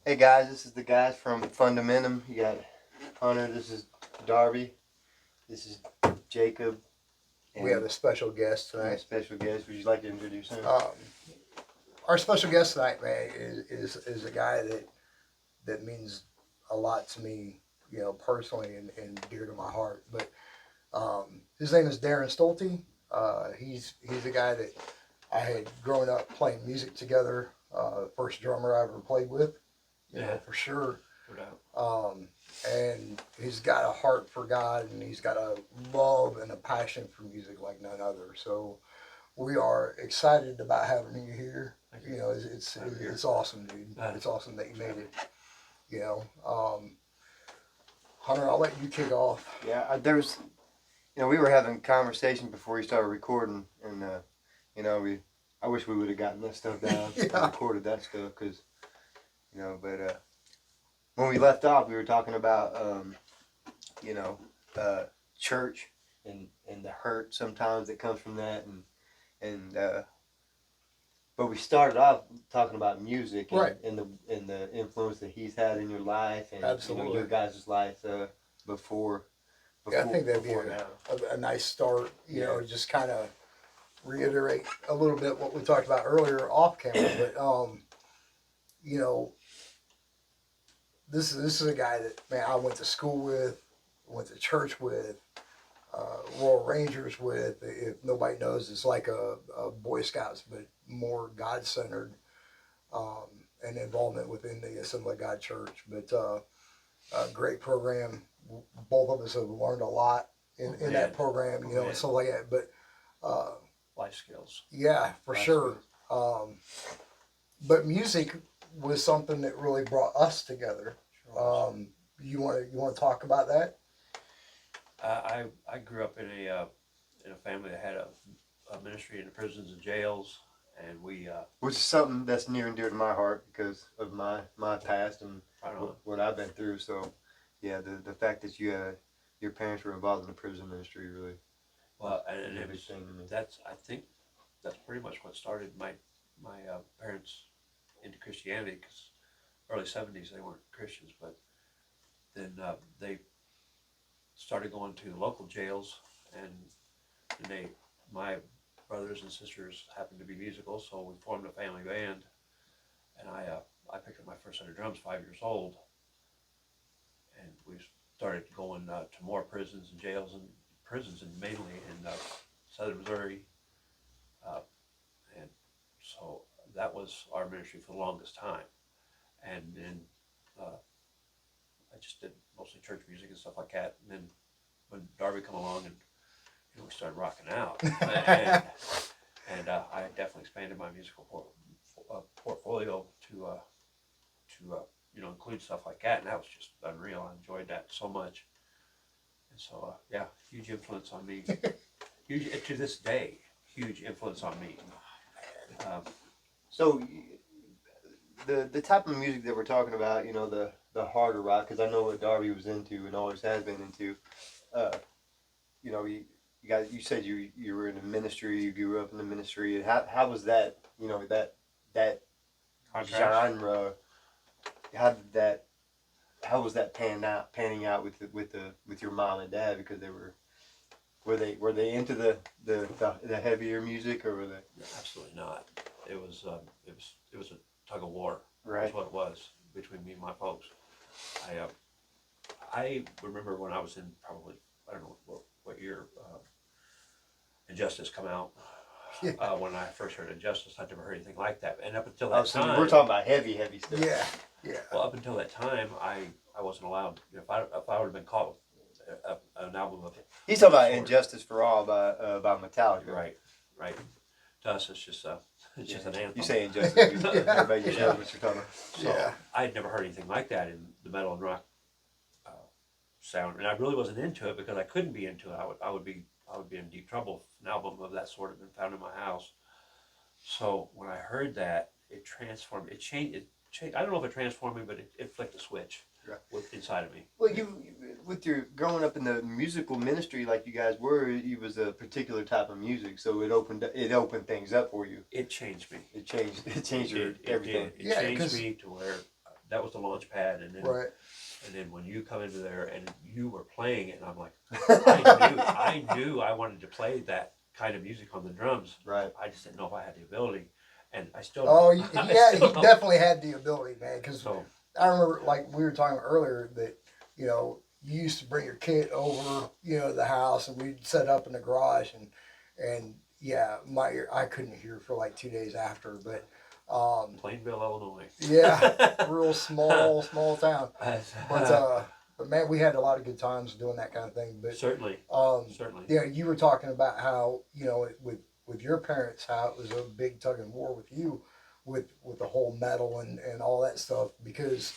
Hey guys, this is the guys from Fundamentum. You got Hunter, this is Darby, this is Jacob. And we have a special guest tonight. A special guest. Would you like to introduce him? Our special guest tonight, man, is a guy that means a lot to me, you know, personally and dear to my heart. But his name is Darren Stolte. He's a guy that I had grown up playing music together. First drummer I ever played with. You know, for sure. And he's got a heart for God, and he's got a love and a passion for music like none other. So we are excited about having you here. You know, it's awesome, dude. It's awesome that you made it. You know, Hunter, I'll let you kick off. Yeah, there's, you know, we were having a conversation before we started recording, and you know, I wish we would have gotten that stuff down and recorded that stuff, because. You know, but when we left off, we were talking about, you know, church and the hurt sometimes that comes from that, but we started off talking about music and the influence that he's had in your life and you know, your guys' life before. Yeah, I think that'd be a nice start. You know, just kind of reiterate a little bit what we talked about earlier off camera, but you know. This is a guy that, man, I went to school with, went to church with, Royal Rangers with. If nobody knows, it's like a Boy Scouts, but more God-centered and involvement within the Assembly of God Church. But a great program. Both of us have learned a lot in that program, you know, and stuff like that. But life skills. Yeah, for sure. But music was something that really brought us together. You want to talk about that? I grew up in a family that had a ministry in the prisons and jails, and we which is something that's near and dear to my heart because of my past and what I've been through. So yeah, the fact that your parents were involved in the prison ministry really and it was I think that's pretty much what started my parents into Christianity, because early 70s they weren't Christians, but then they started going to the local jails, and my brothers and sisters happened to be musical, so we formed a family band, and I picked up my first set of drums 5 years old, and we started going to more prisons and jails and mainly in southern Missouri, and so that was our ministry for the longest time. And then I just did mostly church music and stuff like that. And then when Darby come along, and you know, we started rocking out, and I definitely expanded my musical portfolio to you know, include stuff like that, and that was just unreal. I enjoyed that so much, and so yeah, huge influence on me. Huge to this day, huge influence on me. So the type of music that we're talking about, you know, the harder rock, because I know what Darby was into and always has been into. You know, you said you were in the ministry, you grew up in the ministry, and how was that? You know, that genre. How was that panning out with your mom and dad, because they were they into the heavier music, or were they? Absolutely not. It was a tug of war. Right. That's what it was between me and my folks. I remember when I was in probably, I don't know what year Injustice come out. when I first heard Injustice. I'd never heard anything like that. And up until Oh, that so time, we're talking about heavy stuff. Yeah, yeah. well, up until that time, I wasn't allowed. If I would have been caught with an album of He's talking about sort. Injustice for All by Metallica. Right, right. To us, it's just an anthem. You say Injustice, Yeah. everybody just knows what you're talking about. So Yeah. I had never heard anything like that in the metal and rock sound, and I really wasn't into it because I couldn't be into it. I would be in deep trouble if an album of that sort had been found in my house. So when I heard that, it transformed. It changed. I don't know if it transformed me, but it flicked a switch inside of me. Well, you with your growing up in the musical ministry like you guys were, it was a particular type of music, so it opened things up for you. It changed me. It changed everything. It changed me to where that was the launch pad, and then Right. and then when you come into there and you were playing it, and I'm like, I knew I wanted to play that kind of music on the drums. Right. I just didn't know if I had the ability, and I still. Oh, I yeah, he still don't. definitely had the ability, man. Because So I remember, like we were talking earlier, that you used to bring your kit over, to the house, and we'd set up in the garage, and yeah, I couldn't hear for like 2 days after, but Plainville, Illinois. yeah, real small town, But but man, we had a lot of good times doing that kind of thing. But certainly. yeah, you were talking about how with your parents, how it was a big tug and war with you, with the whole metal and all that stuff, because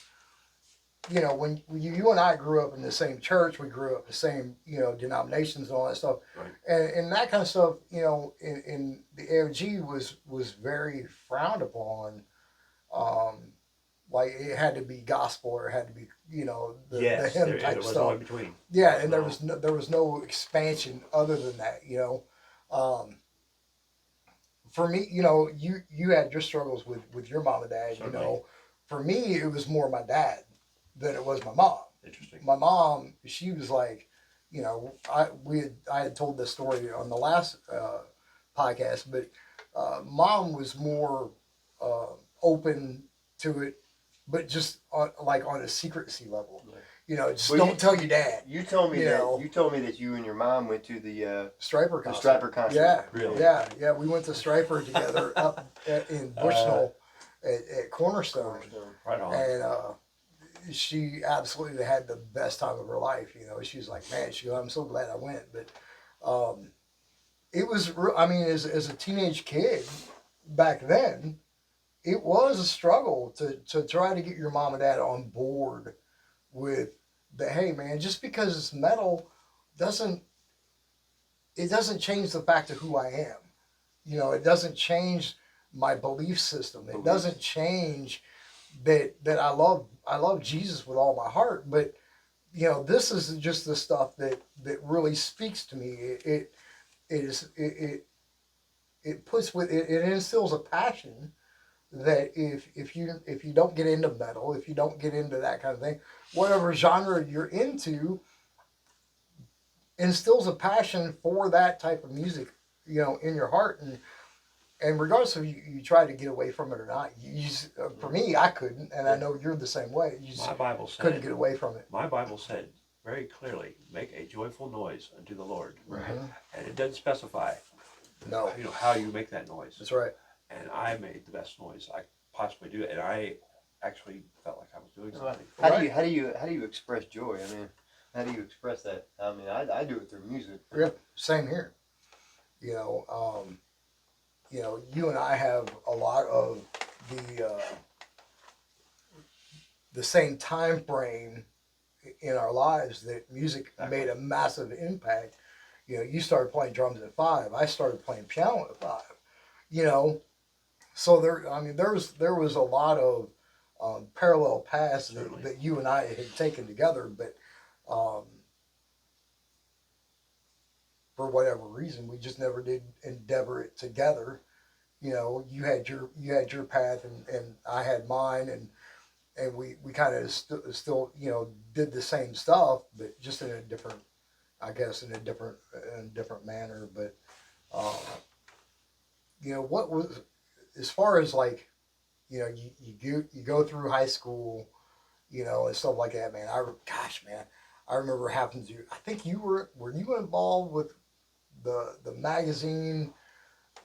when you and I grew up in the same church, we grew up in the same denominations and all that stuff, Right. and that kind of stuff, in the AOG was very frowned upon. Like it had to be gospel, or it had to be the hymn type there was stuff. no in between. Yeah, and there was no expansion other than that. For me, you had your struggles with your mom and dad. Certainly. For me, it was more my dad than it was my mom. Interesting. My mom, she was like, I had told this story on the last podcast, but mom was more open to it, but just on a secrecy level. Right. Just Well, don't tell your dad. You told me You that you and your mom went to the Striper the concert. Striper concert. Yeah, Really? yeah. We went to Striper together up in Bushnell at Cornerstone, Right on. and she absolutely had the best time of her life. She was like, man, she goes, I'm so glad I went. But it was, I mean, as a teenage kid back then, it was a struggle to try to get your mom and dad on board with the, hey man, just because it's metal doesn't change the fact of who I am. It doesn't change my belief system. It doesn't change that I love Jesus with all my heart. But this is just the stuff that really speaks to me. It puts with it instills a passion that if you don't get into metal, if you don't get into that kind of thing, whatever genre you're into, instills a passion for that type of music, in your heart, and regardless of you try to get away from it or not, for me, I couldn't, and I know you're the same way. You My Bible said, couldn't get away from it. My Bible said very clearly, make a joyful noise unto the Lord. Right. And it doesn't specify No, how you make that noise. that's right. And I made the best noise I possibly do, and I actually felt like I was doing something. How do you express joy? I mean, how do you express that? I mean, I do it through music. Yep, same here. You and I have a lot of the same time frame in our lives that music made a massive impact. You started playing drums at 5. I started playing piano at 5. So there was a lot of parallel paths that you and I had taken together, but for whatever reason, we just never did endeavor it together. You had your path, and I had mine, and we kind of still did the same stuff, but just in a different, I guess, in a different manner. But what was, as far as like, you go through high school, and stuff like that, man. I remember having to. I think were you involved with the magazine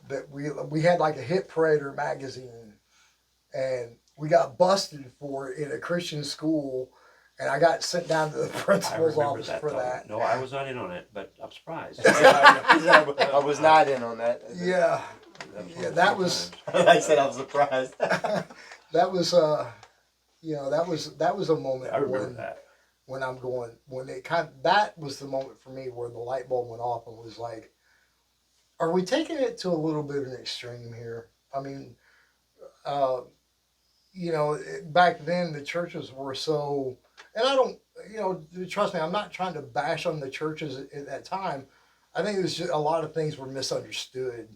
that we had like a Hit Parader magazine, and we got busted for it in a Christian school, and I got sent down to the I principal's remember office that. for Though. that. No, I was not in on it, but I'm surprised. I was not in on that. Yeah, yeah, that was. I said I was surprised. That was that was a moment I remember when that. I'm going when it that was the moment for me where the light bulb went off and was like, are we taking it to a little bit of an extreme here? I mean, uh, back then the churches were so, and I don't, trust me, I'm not trying to bash on the churches at that time. I think it was just a lot of things were misunderstood,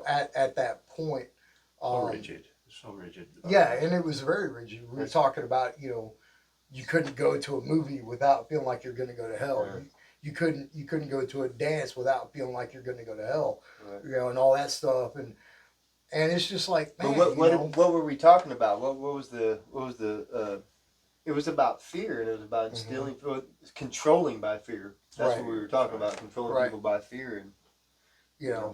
at that point. So rigid. So rigid. Yeah, and it was very rigid. We were talking about, you couldn't go to a movie without feeling like you're going to go to hell. Right. You couldn't go to a dance without feeling like you're going to go to hell. Right. And all that stuff, and it's just like, man, but what were we talking about? What was the it was about fear, and it was about instilling, controlling by fear. That's Right. what we were talking about, controlling Right. people by fear, and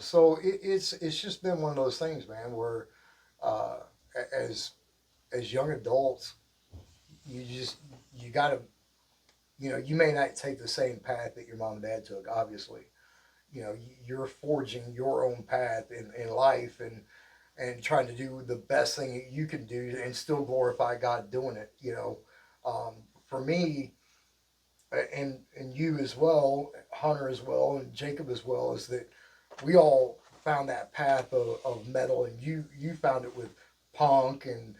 so it's just been one of those things, man, where as young adults, you gotta, you may not take the same path that your mom and dad took, obviously. You're forging your own path in life, and trying to do the best thing that you can do and still glorify God doing it. For me, and you as well, Hunter as well, and Jacob as well, is that we all found that path of metal, and you found it with punk and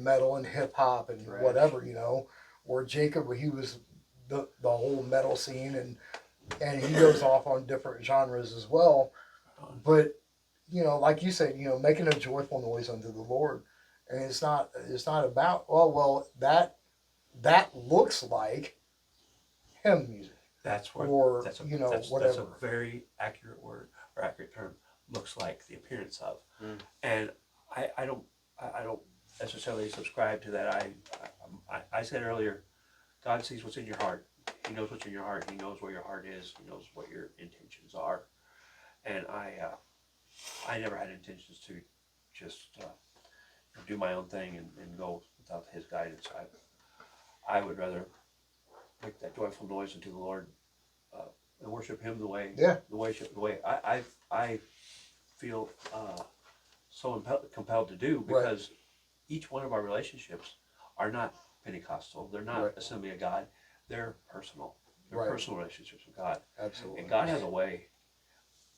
metal and hip hop and Right. whatever, where Jacob, he was the whole metal scene, and he goes off on different genres as well. But like you said, making a joyful noise unto the Lord, and it's not about, that looks like hymn music. That's where, or that's a, whatever. That's a very accurate word, or accurate term. Looks like, the appearance of, and I don't necessarily subscribe to that. I said earlier, God sees what's in your heart. He knows what's in your heart. He knows where your heart is. He knows what your intentions are. And I never had intentions to just do my own thing and go without His guidance. I would rather make that joyful noise unto the Lord, and worship Him the way I feel so compelled to do, because each one of our relationships are not Pentecostal. They're not Right. Assembly of God. They're personal. They're Right. personal relationships with God. Absolutely. And God has a way.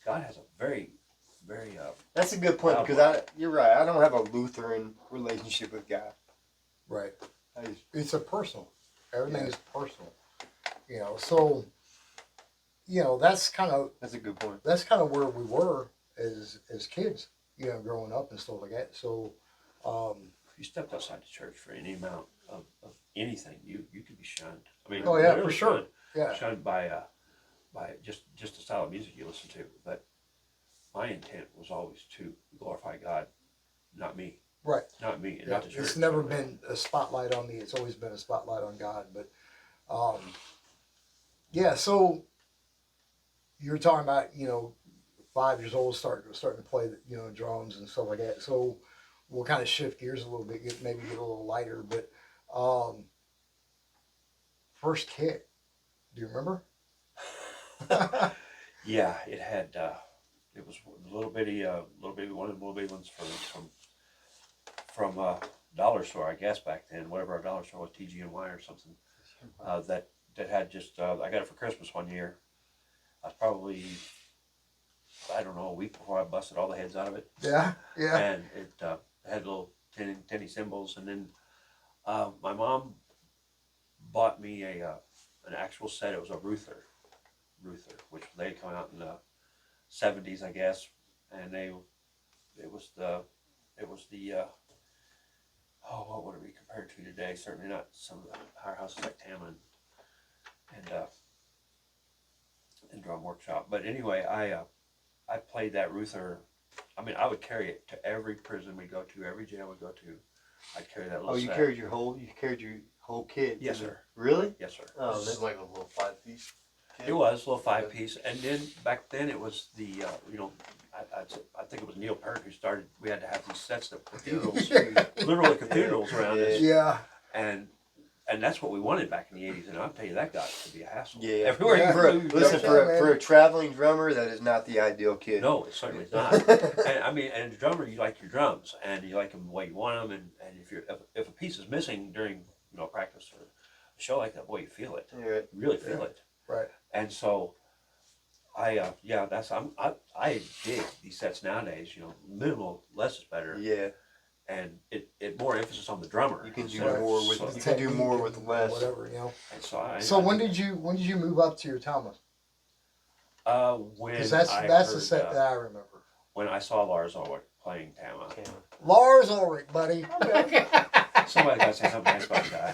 God has a very, very that's a good point, because you're right. I don't have a Lutheran relationship with God. Right. I just, It's a personal. Everything is personal. So that's kind of that's a good point. that's kind of where we were as kids, growing up and stuff like that. So if you stepped outside the church for any amount of anything, you could be shunned. I mean, oh yeah, literally for sure. shunned. Yeah. Shunned by just the style of music you listen to. But my intent was always to glorify God, not me. Right. Not me, and Yeah. not the church. It's never been a spotlight on me. It's always been a spotlight on God. But yeah. So you were talking about 5 years old starting to play drums and stuff like that. So we'll kind of shift gears a little bit, maybe get a little lighter. But first kick, do you remember? Yeah, it had. It was a little bitty one of the little bitty ones from dollar store, I guess, back then. Whatever our dollar store was, TG&Y or something. That had just. I got it for Christmas one year. I was probably, I don't know, a week before I busted all the heads out of it. Yeah. Yeah. And it had little tinny cymbals, and then my mom bought me an actual set. It was a Ruther, which they had come out in the 70s, I guess, and it was the what would it be compared to today? Certainly not some of the higher houses like Tamlin and Drum Workshop. But anyway, I played that Ruther. I mean, I would carry it to every prison we go to, every jail we go to. I'd carry that little set. You carried your whole kit? Yes, sir. Really? Yes, sir. Oh, This is like a little 5-piece kit. It was a little 5-piece, and then back then it was the I think it was Neil Peart who started. We had to have these sets of cathedrals, Yeah. literally cathedrals around us, Yeah. and that's what we wanted back in the '80s. And I'll tell you, that got to be a hassle. Yeah. Everywhere Yeah. you move, Listen, Yeah, man. for a traveling drummer, that is not the ideal kit. no, it certainly is not. And I mean, and a drummer, you like your drums, and you like them the way you want them. And if a piece is missing during practice or a show like that, boy, you feel it. Yeah. You really feel it. Right. And so I dig these sets nowadays. Minimal, less is better. Yeah. And it more emphasis on the drummer. You can do instead of- more with so, you can do more with Technique less. Whatever, and so I when think- did you move up to your Tama? when Because that's I the heard, set that I remember. when I saw Lars Ulrich playing Tama. Lars Ulrich, buddy. Somebody's got to say something nice about the guy.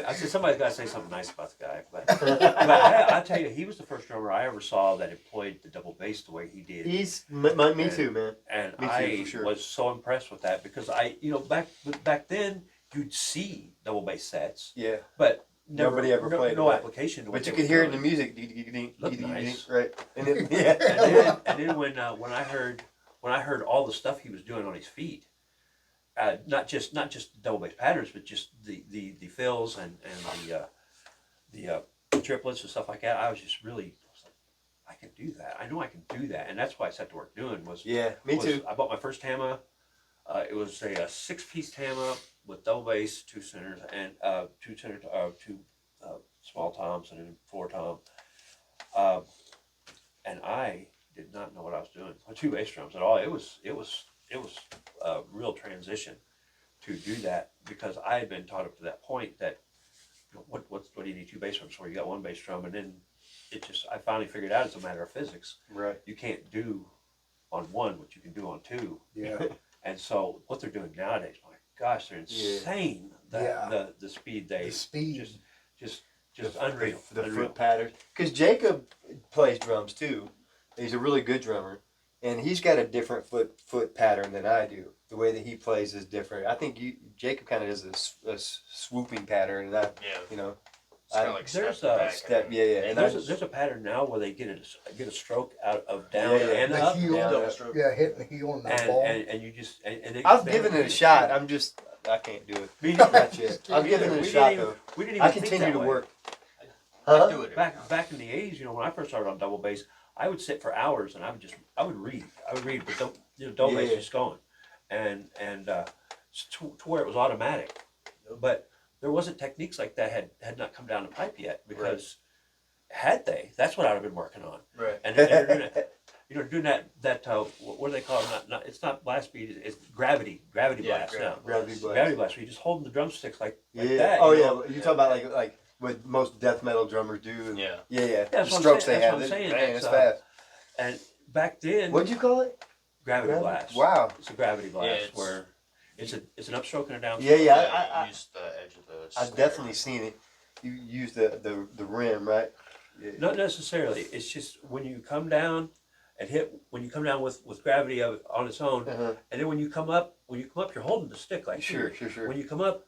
I said somebody's got to say something nice about the guy. But I tell you, he was the first drummer I ever saw that employed the double bass the way he did. He's me too, man. And Me too, I for sure. was so impressed with that because back then you'd see double bass sets, Yeah. but Nobody ever played no it. application. To what But you they could were hear it in doing. the music. Looked nice. Right. And then, And yeah. then when I heard all the stuff he was doing on his feet, not just double bass patterns, but just the fills and the triplets and stuff like that, I was like, I can do that. I know I can do that, and that's why I set to work doing was. Yeah. Me too. I bought my first Tama. It was a 6-piece Tama with double bass, 2 centers, and two small toms, and then 4 tom. And I did not know what I was doing. 2 bass drums at all. It was a real transition to do that because I had been taught up to that point that what do you need 2 bass drums for? You got 1 bass drum, and then I finally figured out it's a matter of physics. Right. You can't do on 1 what you can do on 2. Yeah. And so what they're doing nowadays, my gosh, they're insane. The speed The speed. just unreal. The unreal. foot patterns. Because Jacob plays drums too. He's a really good drummer, and he's got a different foot pattern than I do. The way that he plays is different. I think Jacob kind of does a swooping pattern, and I, It's kind of like there's step a back. step. Yeah, yeah. And there's a pattern now where they get a stroke out of down Yeah, yeah. and The up, heel. down, Double up. stroke. Yeah, hitting the heel on that ball. and you just and they I've expand given it a the shot. speed. I can't do it. Me neither. Not yet. I'm Me giving neither. it a We shot didn't even- though. We didn't even I think continue that to way. work. I do it. Back in the '80s, when I first started on double bass, I would sit for hours and I would read, but double bass Yeah. just going, and to where it was automatic, but there wasn't techniques like that had not come down the pipe yet because had they, that's what I'd have been working on, Right. and they're doing it. Doing that what do they call it? Not it's not blast beat. It's gravity blast now. Gravity blast. Gravity blast. Where you just holding the drumsticks like Yeah. that. Oh you yeah. know? You talk about like what most death metal drummers do. And Yeah. Yeah, yeah. That's The what I'm strokes saying. they That's have. what I'm saying. Man, That's, it's fast. And back then, What'd you call it? gravity blast. Wow. It's a gravity blast Yeah, where it's an upstroke and a downstroke. Yeah, yeah. You use the edge of the I've snare. definitely seen it. You use the rim, right? Yeah. Not necessarily. It's just when you come down and when you come down with gravity on its own, Uh-huh. and then when you come up, you're holding the stick like Sure, here. sure. When you come up,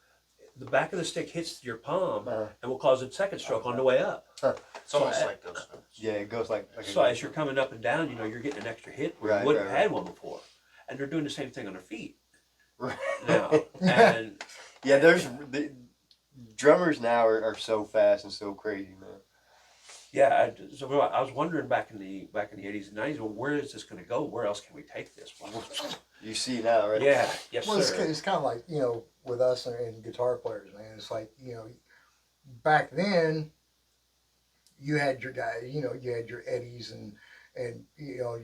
the back of the stick hits your palm Uh-huh. and will cause a second stroke on the way up. It's almost So, like those notes. Yeah, it goes like So as you're coming up and down, you're getting an extra hit where Right, you wouldn't right, have had one before. And they're doing the same thing on their feet Right. now. And Yeah, the drummers now are so fast and so crazy, man. yeah, so I was wondering back in the '80s and '90s, well, where is this going to go? Where else can we take this? You see now, right? Yeah, yes, Well, sir. it's kind of like, with us and guitar players, man. It's like, back then, you had your guys, you had your Eddies and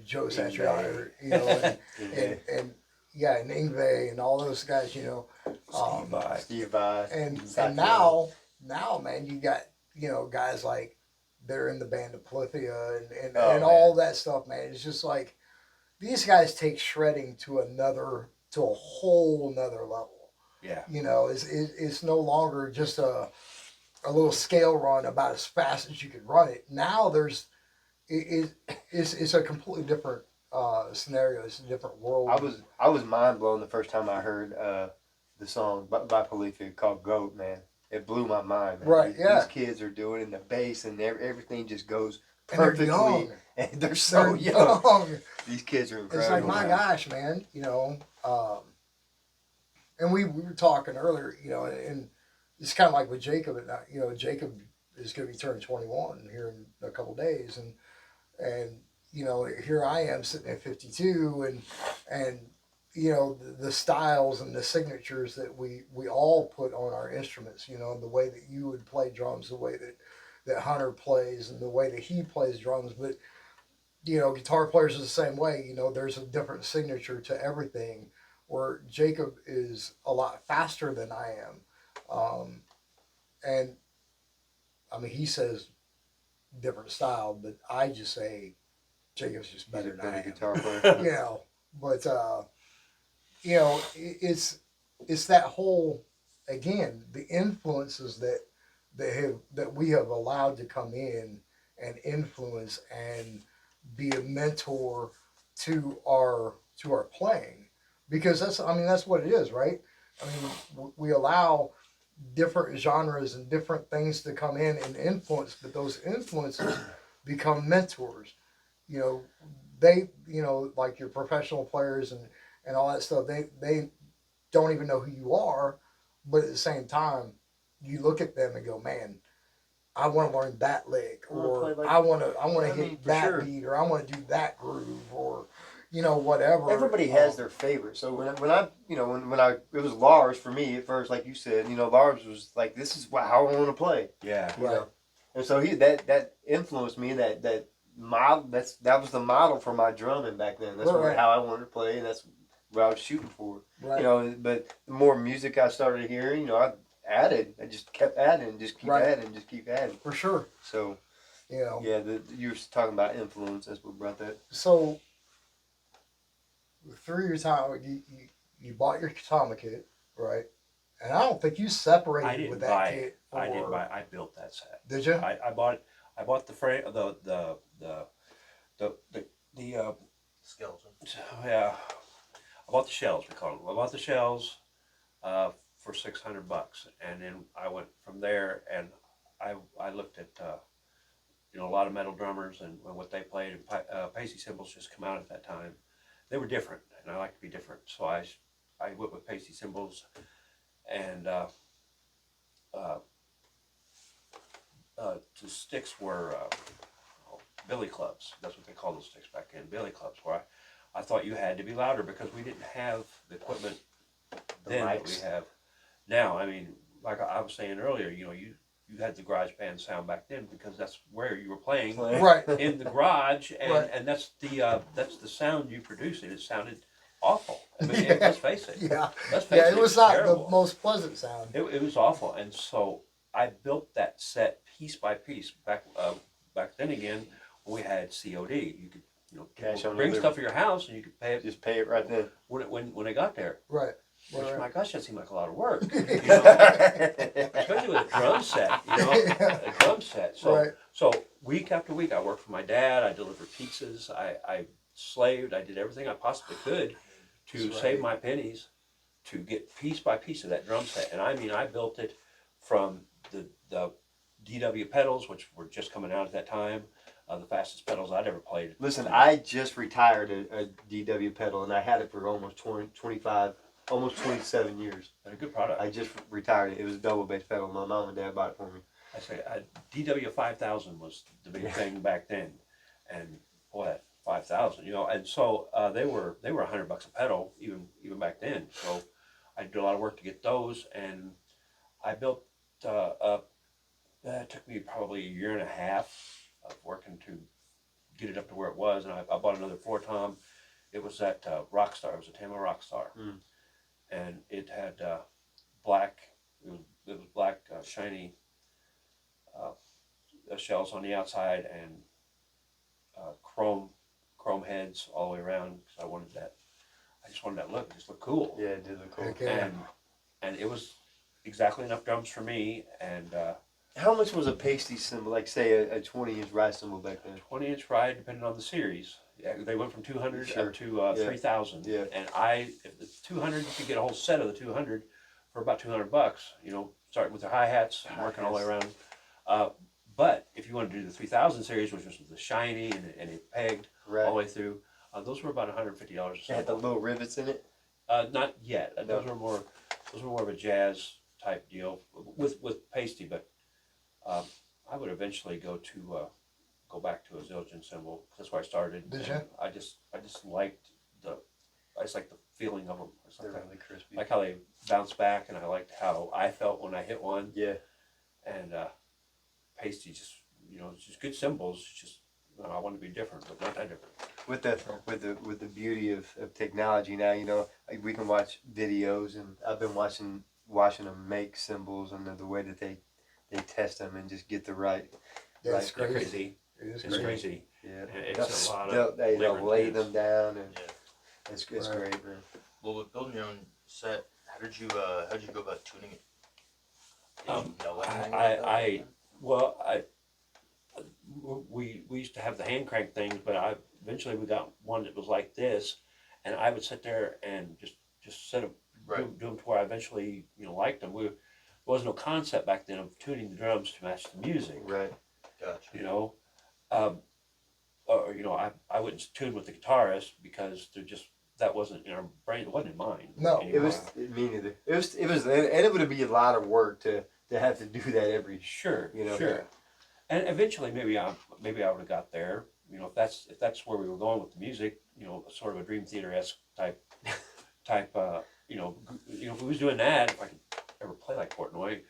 Joe Satriani, and Ingve and all those guys, Steve Vai. Steve Vai. and Satriani. now, man, you got, guys like they're in the band of Polyphia and Oh, all that stuff, man. It's just like, these guys take shredding to a whole nother level. Yeah. It's no longer just a little scale run about as fast as you could run it. Now it's a completely different scenario. It's a different world. I was mind blown the first time I heard the song by Polyphia called "Goat." Man, it blew my mind. Man. Right, yeah. These kids are doing it, and the bass and everything just goes And they're perfectly. young. And they're so young. These kids are incredible. It's like, my man. gosh, man, and we were talking earlier, and it's kind of like with Jacob, Jacob is going to be turning 21 here in a couple days, and here I am sitting at 52, and the styles and the signatures that we all put on our instruments, the way that you would play drums, the way that Hunter plays, and the way that he plays drums, but guitar players are the same way. There's a different signature to everything. Where Jacob is a lot faster than I am, and I mean he says different style, but I just say Jacob's just better than I am. Guitar player. But it's that whole, again, the influences that we have allowed to come in and influence and be a mentor to our playing, because that's what it is, right? I mean, we allow different genres and different things to come in and influence, but those influences become mentors. They like your professional players and all that stuff, they don't even know who you are, but at the same time you look at them and go, man, I want to learn that lick, or I want to hit that beat, or I want to do that groove, or whatever. Everybody has their favorite. So when I it was Lars for me at first, like you said, Lars was like, this is how I want to play. Yeah. Right. And so that influenced me. That model, that was the model for my drumming back then. That's how I wanted to play, and that's what I was shooting for. Right. But the more music I started hearing, I just kept adding, and just keep adding, just keep adding. For sure. So, Yeah, you were talking about influence. That's what brought that. So, through your time, you bought your Katama kit, right? And I don't think you separated with that kit. I didn't buy. I built that set. Did you? I bought the frame, the skeleton. Yeah, I bought the shells. We call them. I bought the shells for $600, and then I went from there, and I looked at a lot of metal drummers and what they played, and Pacey cymbals just come out at that time. They were different, and I like to be different, so I went with Pacey cymbals, and the sticks were billy clubs. That's what they called those sticks back then, billy clubs, where I thought you had to be louder because we didn't have the equipment then that we have now. I mean, like I was saying earlier, you had the garage band sound back then because that's where you were playing, right, in the garage, and, right. and that's the sound you produced, and it sounded awful. I mean, let's face it. Yeah. Let's face it was not terrible. the most pleasant sound. It was awful, and so I built that set piece by piece. Back then again, when we had COD, you could Cash on bring delivery. stuff to your house, and you could pay it. Just pay it right then. When it got there. Right. Which, my gosh, that seemed like a lot of work. Especially with a drum set, a drum set. So week after week, I worked for my dad. I delivered pizzas. I slaved. I did everything I possibly could to save my pennies to get piece by piece of that drum set. And I mean, I built it from the DW pedals, which were just coming out at that time. The fastest pedals I'd ever played. Listen, I just retired a DW pedal, and I had it for almost 27 years. And a good product. I just retired it. It was a double bass pedal. My mom and dad bought it for me. I say DW 5000 was the big thing back then, and boy, that 5000, and so they were $100 a pedal even back then. So I did a lot of work to get those, and I built up. It took me probably a year and a half of working to get it up to where it was, and I bought another floor tom. It was that Rockstar. It was a Tama Rockstar, and it had black. It was black shiny shells on the outside and chrome heads all the way around because I wanted that. I just wanted that look. It just looked cool. Yeah, it did look cool. Okay. And it was exactly enough drums for me. And how much was a pasty cymbal, like say a 20-inch ride cymbal back then? 20-inch ride, depending on the series. Yeah, they went from 200 Sure. up to 3,000. Yeah. And if the 200, you could get a whole set of the 200 for about $200. Starting with the hi-hats, working all the way around. But if you want to do the 3000 series, which was the shiny and it pegged all Right. the way through, those were about $150 It had the little rivets in it. Not yet. No. Those were more of a jazz type deal with pasty. But I would eventually go back to a Zildjian cymbal. That's where I started. Did and you? I just liked the feeling of them. It's They're like, really crispy. like how they bounce back, and I liked how I felt when I hit one. Yeah. And pasty it's just good cymbals. It's just I want to be different, but not that different. With the beauty of technology now, like we can watch videos, and I've been watching them make cymbals and the way that they test them and just get the right. Yeah, it's They're crazy. crazy. It is It's crazy. crazy. Yeah. It's a lot of They'll labor lay intense. them down, and Yeah. it's Right. great, man. Well, with building your own set, how'd you go about tuning it? Did you know anything about that? We used to have the hand crank things, but eventually we got one that was like this, and I would sit there and just set them, Right. do them to where I eventually liked them. There was no concept back then of tuning the drums to match the music. Right. Gotcha. Or I wouldn't tune with the guitarist because that wasn't in our brain. It wasn't in mine. No, It was me neither. It was, and it would be a lot of work to have to do that every. Sure. You know. Sure. And eventually, maybe I would have got there. If that's where we were going with the music, sort of a Dream Theater-esque type. If we was doing that, if I could ever play like Portnoy,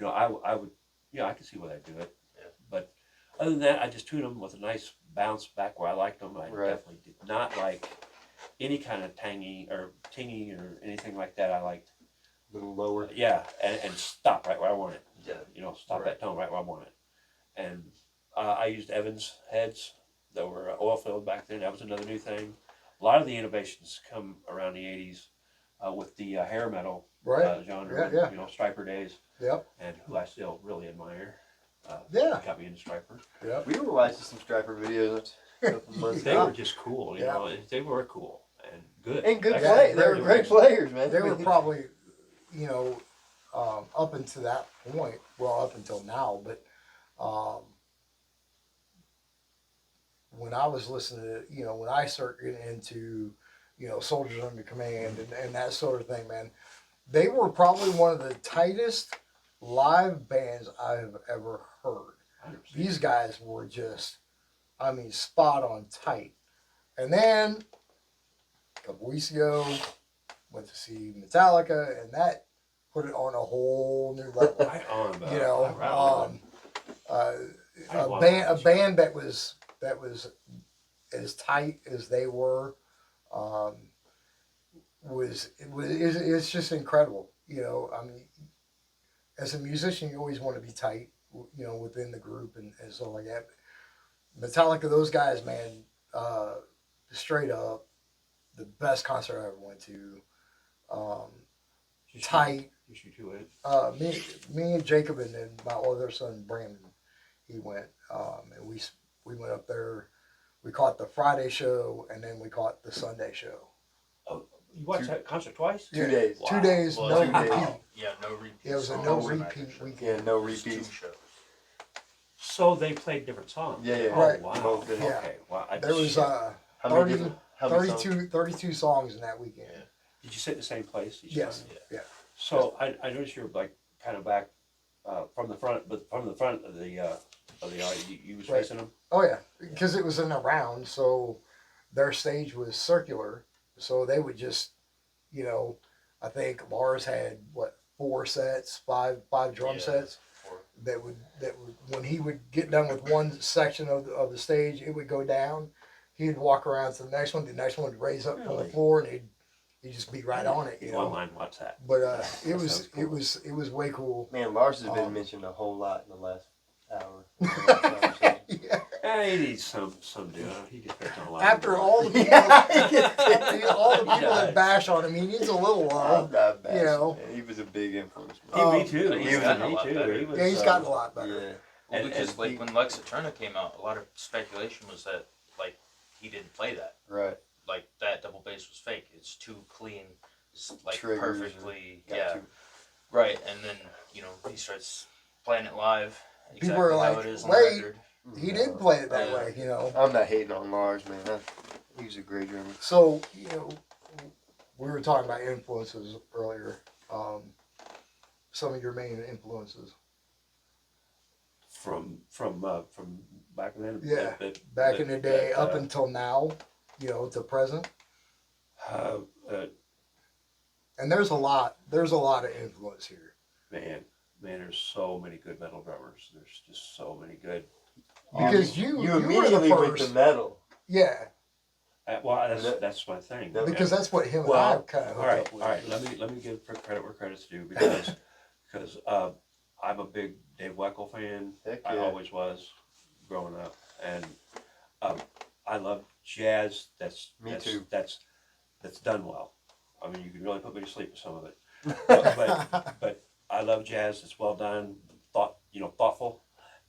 I would, I could see where they'd do it. Yeah. But other than that, I just tuned them with a nice bounce back where I liked them. I Right. definitely did not like any kind of tingy or anything like that. I liked, A little lower. yeah, and stop right where I want it. Yeah. Stop that tone right where I want it. And I used Evans heads that were oil filled back then. That was another new thing. A lot of the innovations come around the 80s with the hair metal Right. genre, Yeah. Striper days, Yep. and who I still really admire. Yeah. Got me into Striper. Yep. We were watching some Striper videos a couple months They ago. were just cool, Yeah. They were cool and good. And good Yeah, play. They were very great good. players, man. They were probably, up until that point, well, up until now, but when I was listening to, when I started getting into, Soldiers Under Command and that sort of thing, man, they were probably one of the tightest live bands I've ever heard. 100%. These guys were just, spot on tight. And then a couple weeks ago, went to see Metallica, and that put it on a whole new level. Right on, bud. You know, Right on. a band that was as tight as they were, it's just incredible. As a musician, you always want to be tight, within the group and stuff like that. Metallica, those guys, man, straight up, the best concert I ever went to. Tight. You shoot to it. Me and Jacob and then my other son Brandon, he went, and we went up there. We caught the Friday show and then we caught the Sunday show. Oh, you watched that concert twice? 2 days. Wow. 2 days, Well, no 2 days. repeat. Yeah, no repeat. Yeah, it was a songs no on either repeat show. weekend. Yeah, no It was 2 repeats. shows. So they played different songs. Yeah. Oh, Right. wow. Both did. Yeah. Okay. Wow. There was How many 30, different- how many songs? 32 songs in that weekend. Yeah. Did you sit in the same place each Yes. time? Yeah. So I noticed you're like kind of back from the front, but from the front of the you was Right. facing them. Oh yeah, because it was in a round, so their stage was circular, so they would just, I think Lars had five drum Yeah. sets. Or- That would when he would get done with one section of the stage, it would go down. He'd walk around to the next one would raise up from the Really? floor, and he'd just be right on it, Go online, watch that. But That sounds cool. it was way cool. Man, Lars has been Um, mentioned a whole lot in the last hour. Yeah. He needs some doing. He gets picked on a lot. After all the people, all the people that bash on him, he needs a little I'm love. not bad. You know. He was a big influence. He, Man. me too. But he's He was- gotten a me lot too. better. He was, Yeah, he's gotten a lot better. Yeah. Well, And- because and like he- when Lex Eterna came out, a lot of speculation was that like he didn't play that. Right. Like that double bass was fake. It's too clean. It's like Triggers perfectly. got Yeah. you. Right. And then he starts playing it live, people are exactly how like, it is on the wait, record. he did play it that Yeah. way, you know. I'm not hating on Lars, man. He's a great drummer. So, you know, we were talking about influences earlier. Some of your main influences. From back then. Yeah, back in the day, up uh, until now, you know, to present. uh, And there's a lot of influence here. man, there's so many good metal drummers. There's just so many good. Because you were the immediately went to first. metal. Yeah, Well, that's my thing. because that's what him and I Well, kind of all hooked right, up with. all right. Let me give credit where credit's due because I'm a big Dave Weckl fan. Heck I yeah. always was growing up, and I love jazz. Me too. That's done well. I mean, you can really put me to sleep with some of it, but I love jazz. It's well done, thoughtful,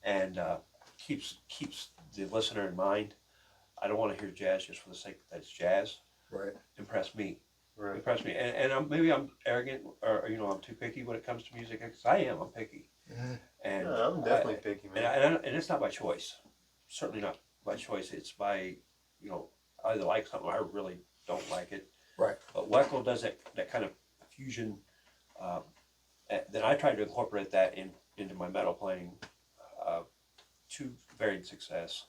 and keeps the listener in mind. I don't want to hear jazz just for the sake that it's jazz. Right. Impress me. Right. Impress me. And maybe I'm arrogant or I'm too picky when it comes to music. Because I am. I'm picky. Mm-hmm. And No, I'm definitely picky, man. And it's not by choice. Certainly not by choice. It's by, I either like something or I really don't like it. Right. But Weckl does that kind of fusion. Then I try to incorporate that into my metal playing to varied success.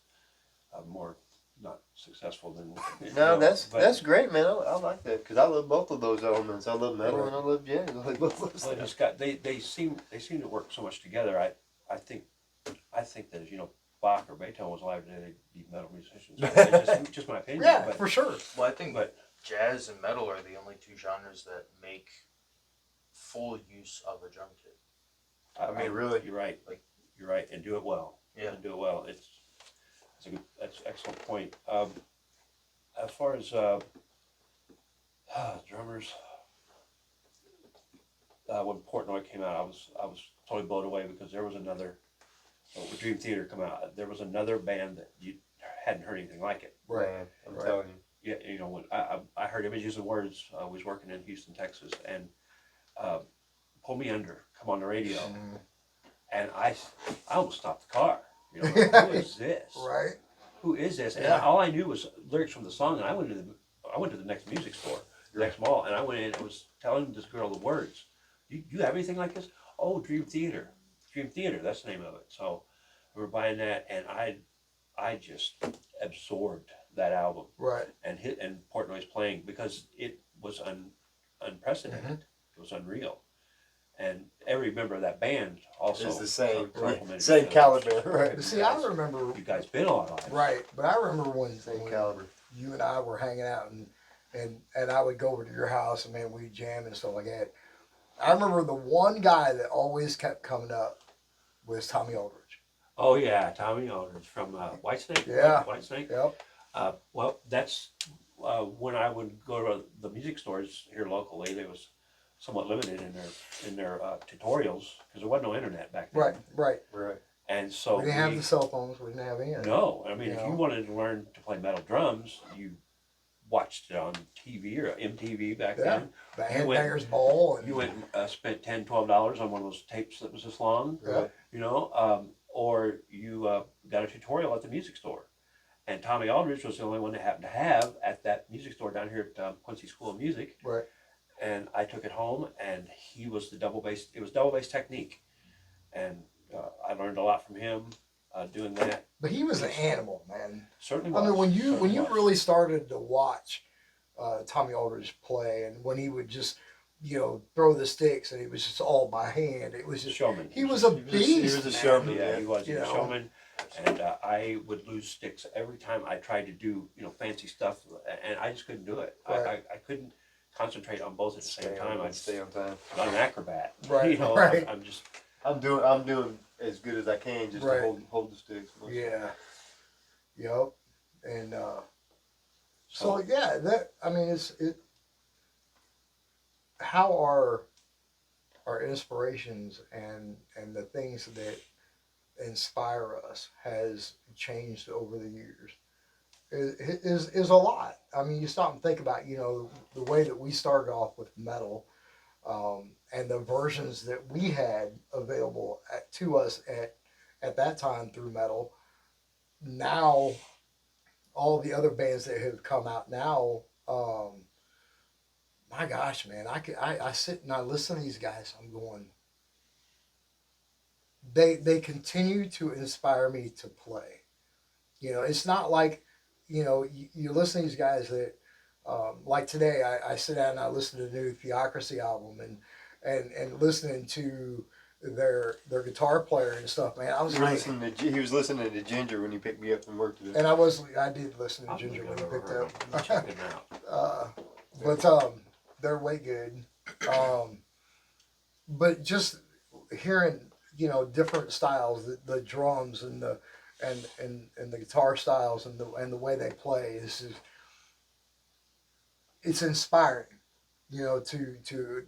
More not successful than No, but that's great, man. I like that because I love both of those elements. I love metal and I love jazz. I like both of those well, things. they seem to work so much together. I think that Bach or Beethoven was alive today, they'd be metal musicians. It's just my opinion. Yeah, but, for sure. Well, I think but jazz and metal are the only two genres that make full use of a drum kit. I mean, really. you're right. You're right, and do it well. Yeah. And do it well. That's an excellent point. As far as drummers, when Portnoy came out, I was totally blown away because there was another. When Dream Theater come out, there was another band that you hadn't heard anything like it. Right. Man, I'm telling you. Yeah, when I heard images and words, I was working in Houston, Texas, and Pull Me Under come on the radio, Mm-hmm. and I almost stopped the car. Who is this? Right. Who is this? And Yeah. all I knew was lyrics from the song, and I went to the next music store, the next mall, and I went in and was telling this girl the words. You have anything like this? Oh, Dream Theater, that's the name of it. So we were buying that, and I just absorbed that album. Right. And Portnoy's playing because it was unprecedented. Mm-hmm. It was unreal. And every member of that band also It's the same, complimented same each other. caliber, right? But see, I remember. You guys been all alive. Right, but I remember when Same caliber. you and I were hanging out and I would go over to your house and man, we'd jam and stuff like that. I remember the one guy that always kept coming up was Tommy Aldridge. Oh yeah, Tommy Aldridge from Whitesnake. Yeah. Whitesnake. Yep. Well, that's when I would go to the music stores here locally. They was somewhat limited in their tutorials because there wasn't no internet back then. Right, right. Right. And so We didn't have the cell phones. We didn't have any. no. I mean, You if know? you wanted to learn to play metal drums, you watched it on TV or MTV back Yeah. then. The You went- Handbangers Ball. And, You went and spent $10-12 on one of those tapes that was this long. Yeah. Or you got a tutorial at the music store. And Tommy Aldridge was the only one that happened to have at that music store down here at Quincy School of Music. Right. And I took it home, and he was double bass technique. And I learned a lot from him doing that. But he was an animal, man. Certainly I was. mean, when you Certainly was. really started to watch Tommy Aldridge play, and when he would just throw the sticks, and it was just all by hand. It was just Showman. he was a He beast. was a man. showman. Yeah, he was. He was a You know. showman. And I would lose sticks every time I tried to do fancy stuff, and I just couldn't do it. Right. I couldn't concentrate on both at the same time. I'd stay on time. I'm not an acrobat. Right, right. I'm just. I'm doing as good as I can just Right. to hold the sticks. Yeah. Yep. And so yeah, that I mean how our inspirations and the things that inspire us has changed over the years is a lot. I mean, you stop and think about the way that we started off with metal, and the versions that we had available to us at that time through metal. Now, all the other bands that have come out now, my gosh, man, I sit and I listen to these guys. I'm going. They continue to inspire me to play. It's not like, you listen to these guys that, like today, I sit down and I listen to the new Theocracy album and listening to their guitar player and stuff, man. I was like, he was listening to Ginger when he picked me up from work today. and I did listen to Ginger when he picked up. Check it out. But they're way good. But just hearing, different styles, the drums and the guitar styles and the way they play it's inspiring. To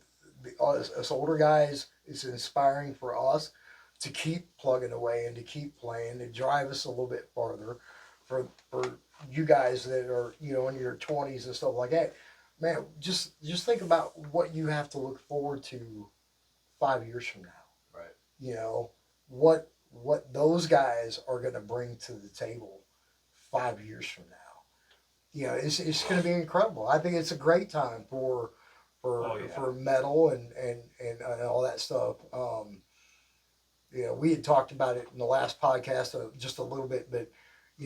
us older guys, it's inspiring for us to keep plugging away and to keep playing, to drive us a little bit farther. For you guys that are, in your 20s and stuff like that, man, just think about what you have to look forward to 5 years from now. Right. What those guys are going to bring to the table 5 years from now. It's going to be incredible. I think it's a great time for metal and all that stuff. We had talked about it in the last podcast just a little bit, but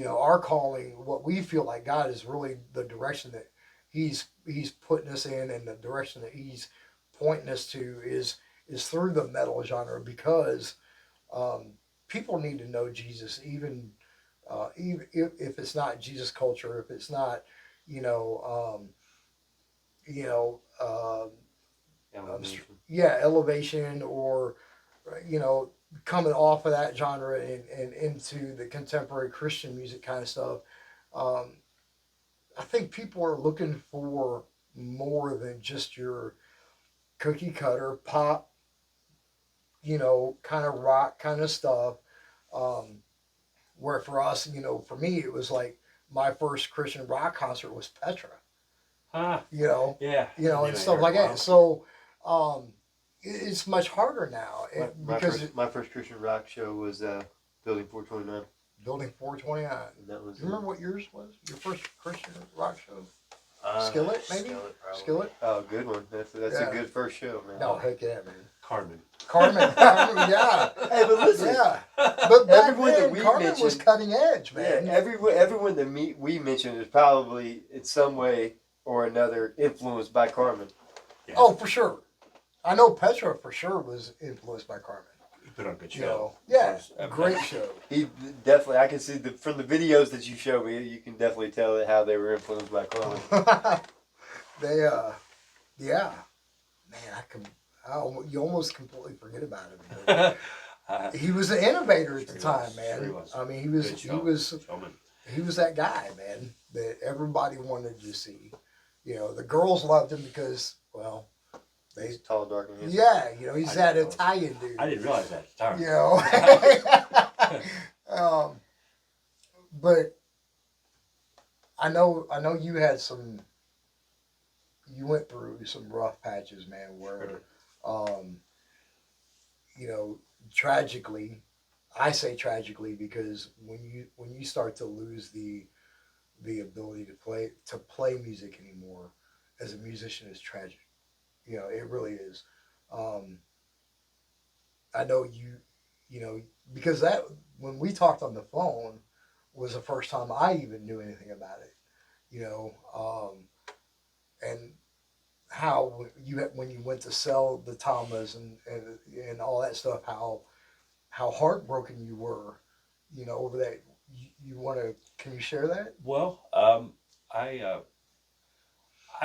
our calling, what we feel like God is really the direction that He's putting us in, and the direction that He's pointing us to is through the metal genre, because people need to know Jesus, even if it's not Jesus culture, if it's not, elevation, or coming off of that genre and into the contemporary Christian music kind of stuff. I think people are looking for more than just your cookie cutter pop, kind of rock kind of stuff. Where for us, for me, it was like my first Christian rock concert was Petra. Yeah. And stuff like that. So, it's much harder now because my first Christian rock show was Building 429. Building 429. That was. Do you remember what yours was? Your first Christian rock show? Skillet, maybe? Skillet? Oh, good one. That's a good first show, man. No, heck yeah, man. Carmen, yeah. Hey, but listen. Yeah. But back everyone then, that we Carmen mentioned, was cutting edge, man. Yeah, everyone that we mentioned is probably in some way or another influenced by Carmen. Yeah. Oh, for sure. I know Petra for sure was influenced by Carmen. He put on a good show. Yeah, great show. He definitely, I can see from the videos that you showed me, you can definitely tell how they were influenced by Carmen. Yeah, man, you almost completely forget about him. He was an innovator at the time, man. Sure he was. I mean, he was that guy, man, that everybody wanted to see. The girls loved him because, well, he's tall, dark, and handsome. yeah, he's that Italian dude. I didn't realize that at the time. But I know you had you went through some rough patches, man, where, tragically, I say tragically because when you start to lose the ability to play music anymore as a musician is tragic. It really is. I know because that when we talked on the phone was the first time I even knew anything about it. And how when you went to sell the Tamas and all that stuff, how heartbroken you were, over that. Can you share that? Well, I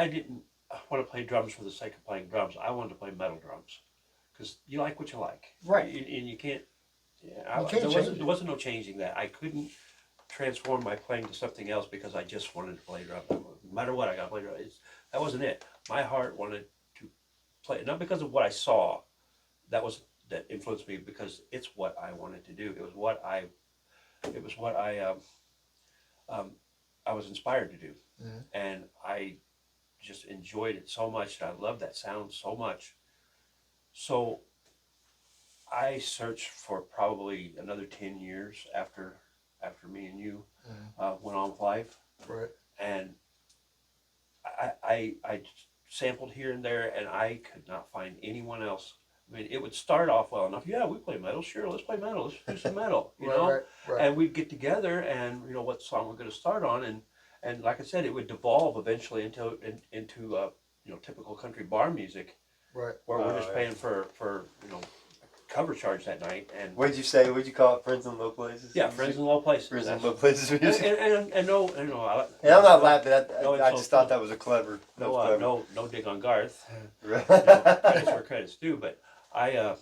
didn't want to play drums for the sake of playing drums. I wanted to play metal drums because you like what you like, right? And you can't. Yeah, there wasn't no changing that. I couldn't transform my playing to something else because I just wanted to play drums. No matter what, I got to play drums. That wasn't it. My heart wanted to play, not because of what I saw. That influenced me because it's what I wanted to do. It was what I was inspired to do, and I just enjoyed it so much. I loved that sound so much. So I searched for probably another 10 years after me and you went on with life. Right. And I sampled here and there, and I could not find anyone else. I mean, it would start off well enough. Yeah, we play metal. Sure, let's play metal. Let's do some metal, you know? Right. And we'd get together and, you know, what song we're going to start on. And like I said, it would devolve eventually into you know, typical country bar music. Right. Where we're just paying for, you know, cover charge that night. And What'd you say? What'd you call it? Friends in low places? yeah, friends in low places. Friends in low places music. And no, And I'm not laughing. I no just thought that was a clever. no dig on Garth. Right. You know, credits where credits due, but I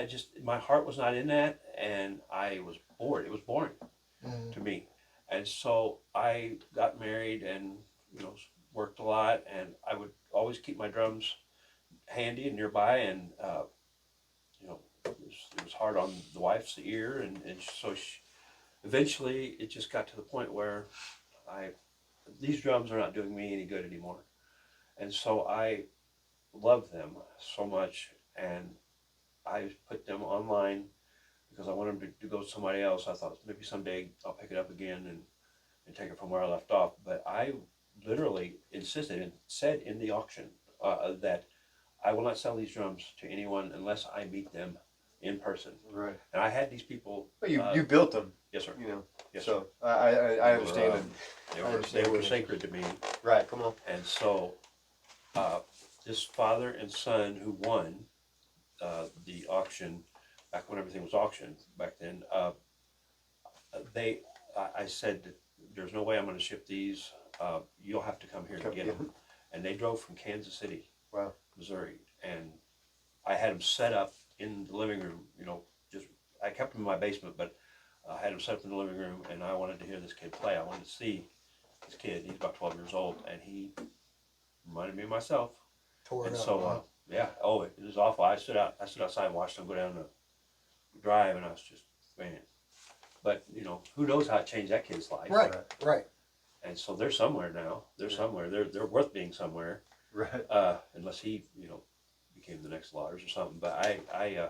just, my heart was not in that, and I was bored. It was boring to me, and so I got married and, you know, worked a lot, and I would always keep my drums handy and nearby, and you know, it was hard on the wife's ear, and so eventually it just got to the point where these drums are not doing me any good anymore, and so I loved them so much, and I put them online because I wanted them to go to somebody else. I thought maybe someday I'll pick it up again and take it from where I left off, but I literally insisted and said in the auction that I will not sell these drums to anyone unless I meet them in person. Right. And I had these people. But you built them. Yes, sir. You know. Yes, sir. So I understand They were sacred to me. Right. Come on. And so this father and son who won the auction back when everything was auctioned back then, I said that there's no way I'm going to ship these. You'll have to come here and get them. And they drove from Kansas City, wow, Missouri, and I had them set up in the living room. You know, just I kept them in my basement, but I had them set up in the living room, and I wanted to hear this kid play. I wanted to see this kid. He's about 12 years old, and he reminded me of myself. Tore it And up, so, huh? yeah, oh, it was awful. I stood outside and watched them go down the drive, and I was just, man. But, you know, who knows how it changed that kid's life. Right. And so they're somewhere now. They're somewhere. They're worth being somewhere. right. Unless he, you know, became the next Lauders or something. But yeah,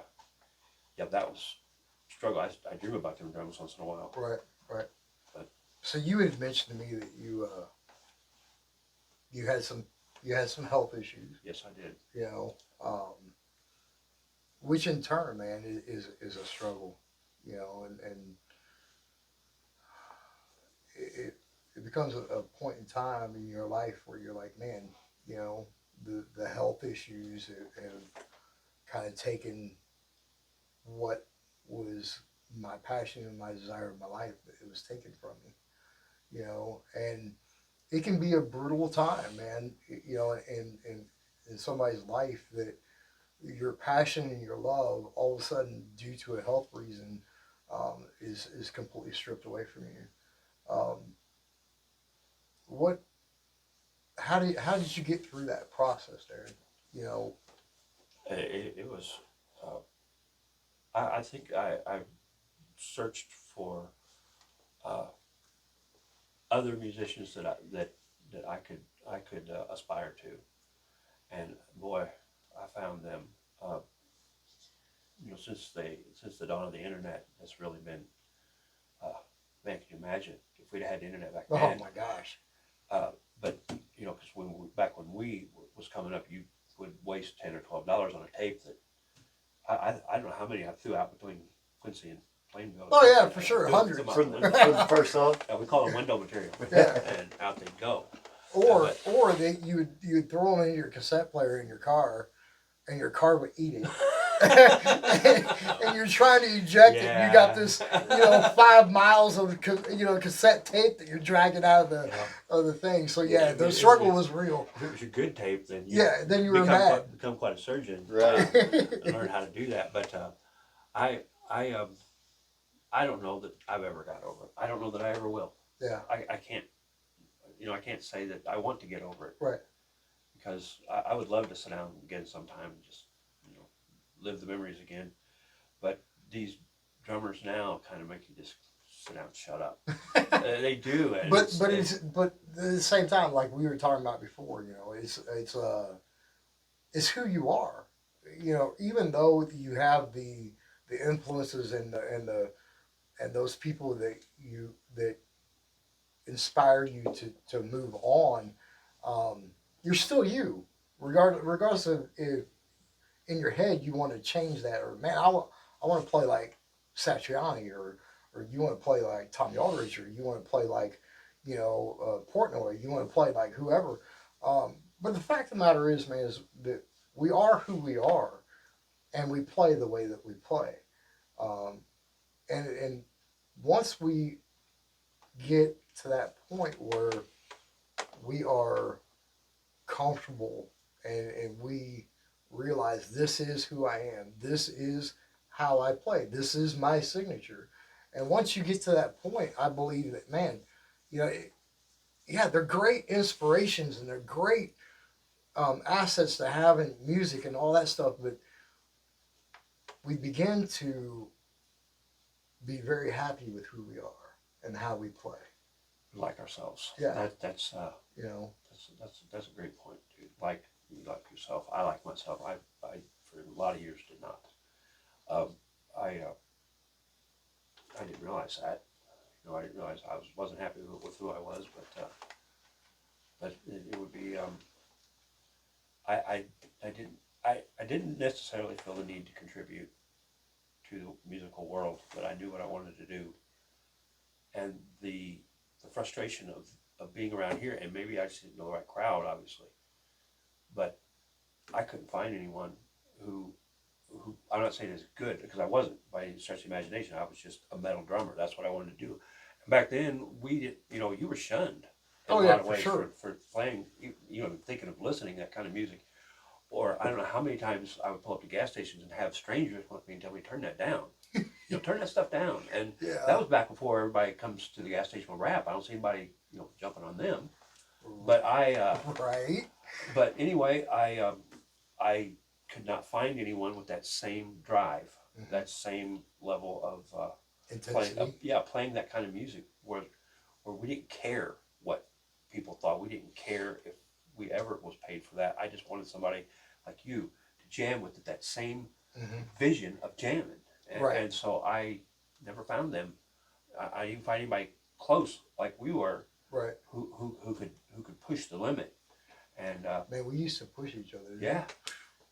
that was struggle. I dream about them drums once in a while. Right. But, so you had mentioned to me that you had some health issues. yes, I did. You know, which in turn, man, is a struggle. You know, and it becomes a point in time in your life where you're like, man, you know, the health issues have kind of taken what was my passion and my desire of my life. It was taken from me, you know, and it can be a brutal time, man, you know, in somebody's life that your passion and your love all of a sudden due to a health reason is completely stripped away from you. How did you get through that process, Darren? You know, It was. I think I searched for other musicians that I could aspire to, and boy, I found them. You know, since the dawn of the internet, it's really been. Man, can you imagine if we'd had the internet back then? oh my gosh. But you know, because back when we was coming up, you would waste $10 or $12 on a tape that I don't know how many I threw out between Quincy and Plainville. Oh yeah, for sure, hundreds. From the first song. We call them window material. Yeah. And out they'd go. Or you would throw them in your cassette player in your car, and your car would eat it. and you're trying to eject it. And you got this, 5 miles of cassette tape that you're dragging out of the thing. So yeah, the struggle was real. If it was a good tape, then then you were mad. Become quite a surgeon, Right? And learn how to do that. But I don't know that I've ever got over it. I don't know that I ever will. Yeah. I can't. I can't say that I want to get over it. Right. Because I would love to sit down again sometime and just live the memories again. But these drummers now kind of make you just sit down and shut up. They do. And but at the same time, like we were talking about before, it's who you are. you know, even though you have the influences and those people that inspire you to move on, you're still you, regardless of if in your head you want to change that, or man, I want to play like Satriani, or you want to play like Tommy Aldridge, or you want to play like, you know, Portnoy, you want to play like whoever. But the fact of the matter is, man, is that we are who we are, and we play the way that we play. Um, and once we get to that point where we are comfortable, and we realize this is who I am, this is how I play, this is my signature. And once you get to that point, I believe that, man, you know, yeah, they're great inspirations and they're great assets to have in music and all that stuff, but we begin to be very happy with who we are and how we play. Like ourselves. Yeah. That's You know, that's a great point, dude. Like you like yourself. I like myself. I for a lot of years did not. Um, I didn't realize that. You know, I didn't realize wasn't happy with who I was, but it would be. I didn't necessarily feel the need to contribute to the musical world, but I knew what I wanted to do, and the frustration of being around here, and maybe I just didn't know the right crowd, obviously, but I couldn't find anyone who I'm not saying is good, because I wasn't by any stretch of the imagination. I was just a metal drummer. That's what I wanted to do. And back then, we did, you know, you were shunned in a lot of ways for playing, you know, thinking of listening to that kind of music. Or I don't know how many times I would pull up to gas stations and have strangers come up to me and tell me, turn that down. You know, turn that stuff down. And that was back before everybody comes to the gas station with rap. I don't see anybody, you know, jumping on them. But right. But anyway, I could not find anyone with that same drive, that same level of Intensity. playing that kind of music where we didn't care what people thought. We didn't care if we ever was paid for that. I just wanted somebody like you to jam with that same vision of jamming. And, Right. And so I never found them. I didn't find anybody close like we were. Right. Who could push the limit. And man, we used to push each other. Yeah.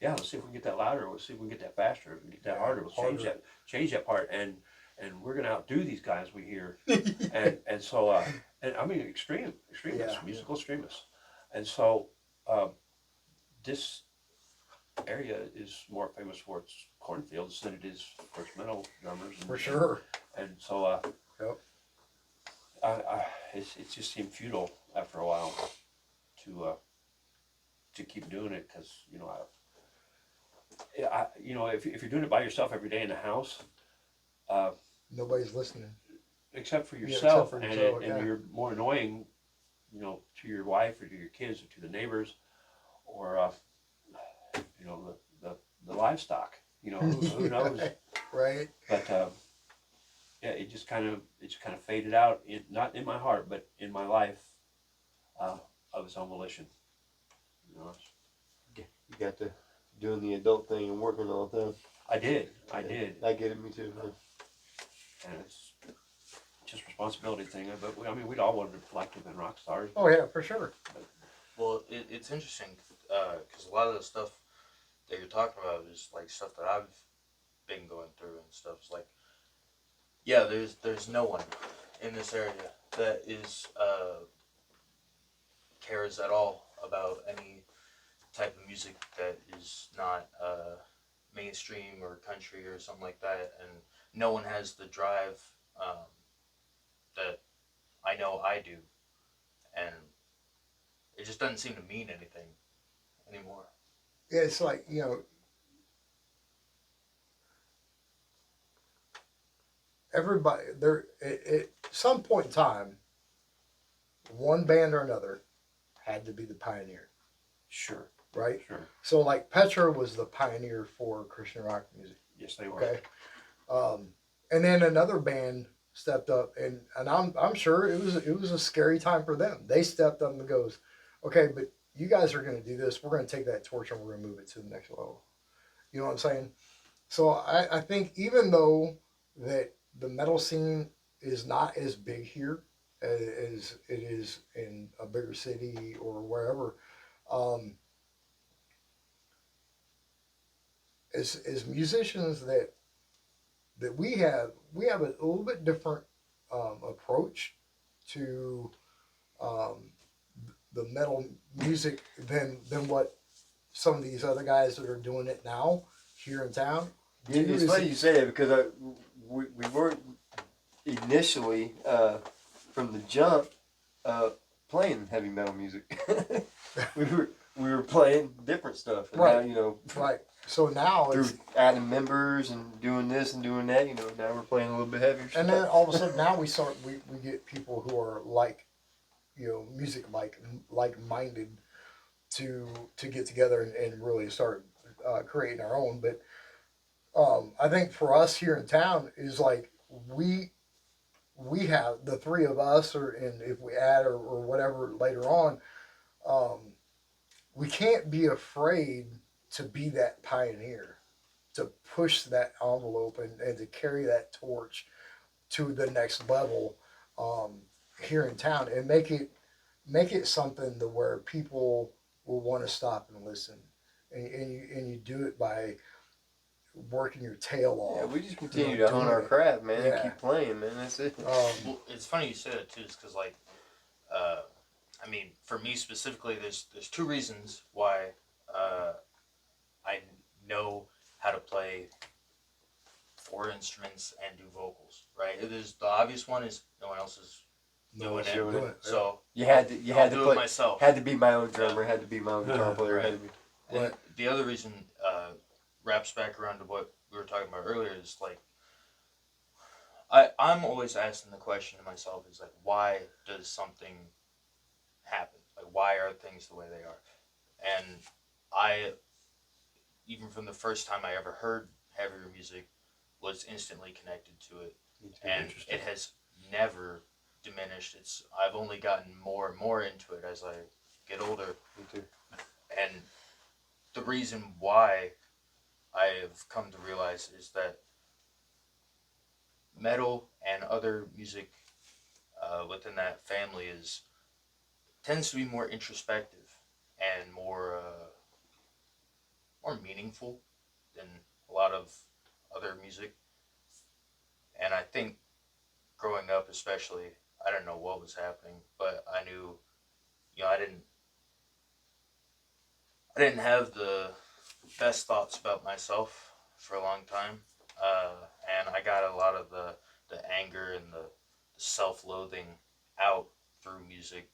Let's see if we can get that louder. Let's see if we can get that faster. If we can get that harder. Let's change that part. And we're gonna outdo these guys we hear. and so and I mean extremists, musical extremists. And so this area is more famous for its cornfields than it is for its metal drummers. For sure. And so yep. it just seemed futile after a while to keep doing it, because you know you know, if you're doing it by yourself every day in the house, nobody's listening except for yourself, except for yourself, and you're more annoying, you know, to your wife or to your kids or to the neighbors, or you know, the livestock. You know, who knows? Right. But yeah, it just kind of faded out. Not in my heart, but in my life, of its own volition. You know, you got to doing the adult thing and working all the time. I did. I get it, me too. Man. And it's just responsibility thing. But we'd all wanted to like to have been rock stars. Oh yeah, for sure. Well, it's interesting because a lot of the stuff that you're talking about is like stuff that I've been going through and stuff. It's like, yeah, there's no one in this area that is cares at all about any type of music that is not mainstream or country or something like that, and no one has the drive that I know I do, and it just doesn't seem to mean anything anymore. Yeah, it's like, you know, everybody there at some point in time, one band or another had to be the pioneer. Sure. Right? Sure. So like Petra was the pioneer for Christian rock music. Yes, they were. Okay. And then another band stepped up, and I'm sure it was a scary time for them. They stepped up and goes, okay, but you guys are going to do this. We're going to take that torch and we're going to move it to the next level. You know what I'm saying? So I think even though that the metal scene is not as big here as it is in a bigger city or wherever, um, as musicians that we have a little bit different approach to um, the metal music than what some of these other guys that are doing it now here in town do. It's funny you say that because we weren't initially from the jump playing heavy metal music. we were playing different stuff, and Right. now Right. So now through it's adding members and doing this and doing that, now we're playing a little bit heavier stuff. and then all of a sudden now we get people who are like music like minded to get together and really start creating our own. But I think for us here in town is like we have the three of us, or and if we add or whatever later on, um, we can't be afraid to be that pioneer, to push that envelope and to carry that torch to the next level here in town and make it something to where people will want to stop and listen, and you do it by working your tail off. Yeah, we just continue to hone our craft, man, and Yeah. keep playing, man. That's it. Well, it's funny you say that too, is because like, I mean, for me specifically, there's two reasons why I know how to play four instruments and do vocals. Right? There's the obvious one is no one else is doing it, so you had to I'll do do play, it myself. had to be my own drummer, had to be my own guitar player, Right. had to be. And the other reason wraps back around to what we were talking about earlier is like I'm always asking the question to myself is like, why does something happen? Like, why are things the way they are? And I, even from the first time I ever heard heavier music, was instantly connected to it, and it has never diminished. I've only gotten more and more into it as I get older. Me too. And the reason why I have come to realize is that metal and other music within that family tends to be more introspective and more meaningful than a lot of other music. And I think growing up, especially, I don't know what was happening, but I knew, I didn't have the best thoughts about myself for a long time, and I got a lot of the anger and the self-loathing out through music,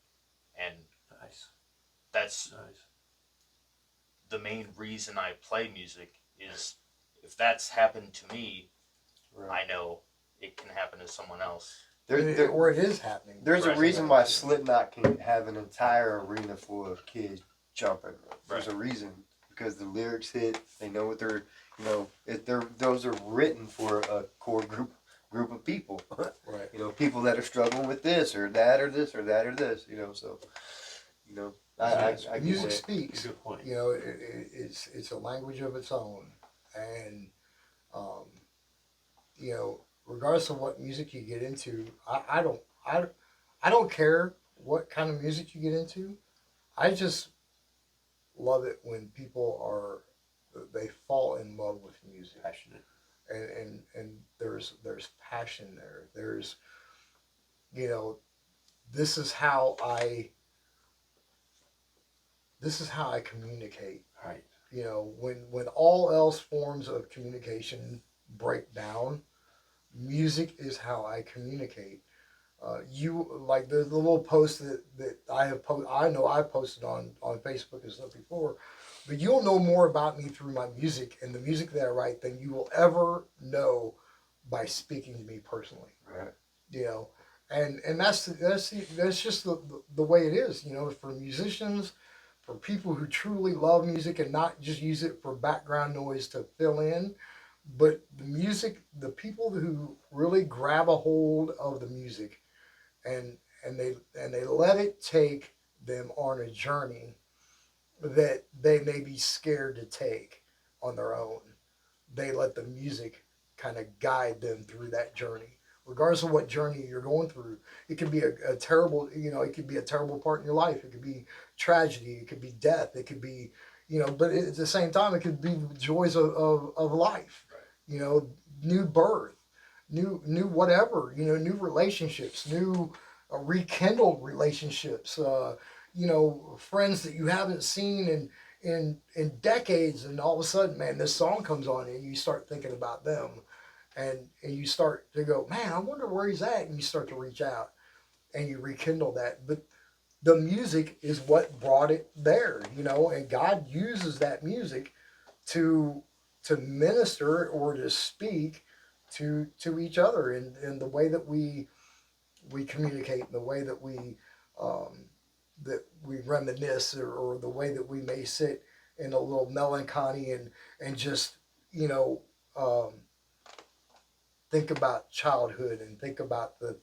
and Nice. that's Nice. the main reason I play music is if that's happened to me, Right. I know it can happen to someone else. Or it is happening. There's a Right. reason why Slipknot can have an entire arena full of kids jumping. There's a reason, because the lyrics hit. They know what they're, those are written for a core group of people. Right. People that are struggling with this or that or this or that or this. So, I Music get speaks. Good point. It's a language of its own, and um, regardless of what music you get into, I don't care what kind of music you get into. I just love it when people they fall in love with music, Passionate. and there's passion there. There's you know this is how I communicate. Right. When all else forms of communication break down, music is how I communicate. You like the little post that I know I've posted on Facebook and stuff before, but you'll know more about me through my music and the music that I write than you will ever know by speaking to me personally. Right. And that's just the way it is. For musicians, for people who truly love music and not just use it for background noise to fill in, but the music, the people who really grab a hold of the music and they let it take them on a journey that they may be scared to take. on their own. They let the music kind of guide them through that journey. Regardless of what journey you're going through, it could be a terrible, it could be a terrible part in your life. It could be tragedy. It could be death. It could be, but at the same time, it could be joys of life. Right. New birth, new whatever, new relationships, new rekindled relationships, friends that you haven't seen in decades, and all of a sudden, man, this song comes on and you start thinking about them, and you start to go, man, I wonder where he's at, and you start to reach out and you rekindle that. But the music is what brought it there, and God uses that music to minister or to speak to each other in the way that we communicate, in the way um, that we reminisce, or the way that we may sit in a little melancholy and just um, think about childhood and think about the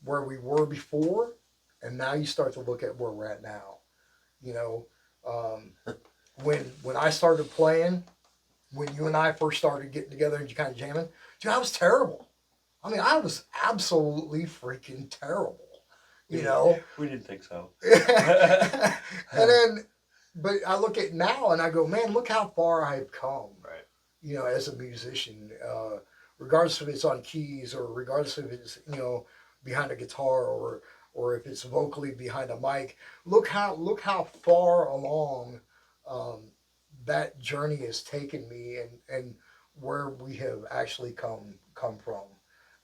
where we were before, and now you start to look at where we're at now. You know, when I started playing, when you and I first started getting together and kind of jamming, dude, I was terrible. I mean, I was absolutely freaking terrible. We didn't think so. And then, but I look at now and I go, man, look how far I've come. Right. As a musician, regardless if it's on keys, or regardless if it's behind a guitar, or if it's vocally behind a mic. Look how far along that journey has taken me, and where we have actually come from,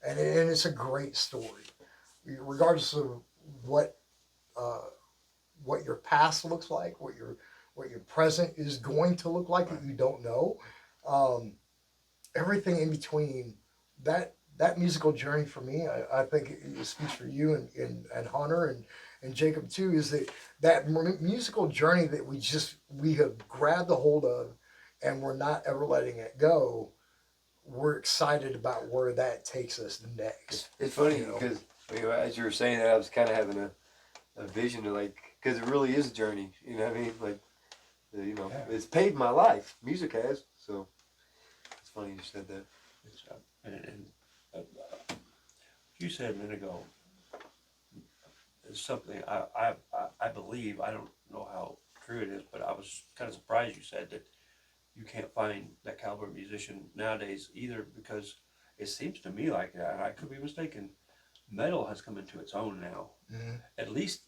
and it's a great story, regardless of what your past looks like, what your present is going to look like that you don't know. Everything in between, that musical journey for me, I think it speaks for you and Hunter and Jacob too, is that musical journey that we have grabbed a hold of, and we're not ever letting it go. We're excited about where that takes us next. It's funny because as you were saying that, I was kind of having a vision of because it really is a journey. You know what I mean? It's paved my life. Music has. So it's funny you said that. You said a minute ago, it's something I believe, I don't know how true it is, but I was kind of surprised you said that you can't find that caliber musician nowadays either, because it seems to me like that, and I could be mistaken, metal has come into its own now. Mm-hmm. At least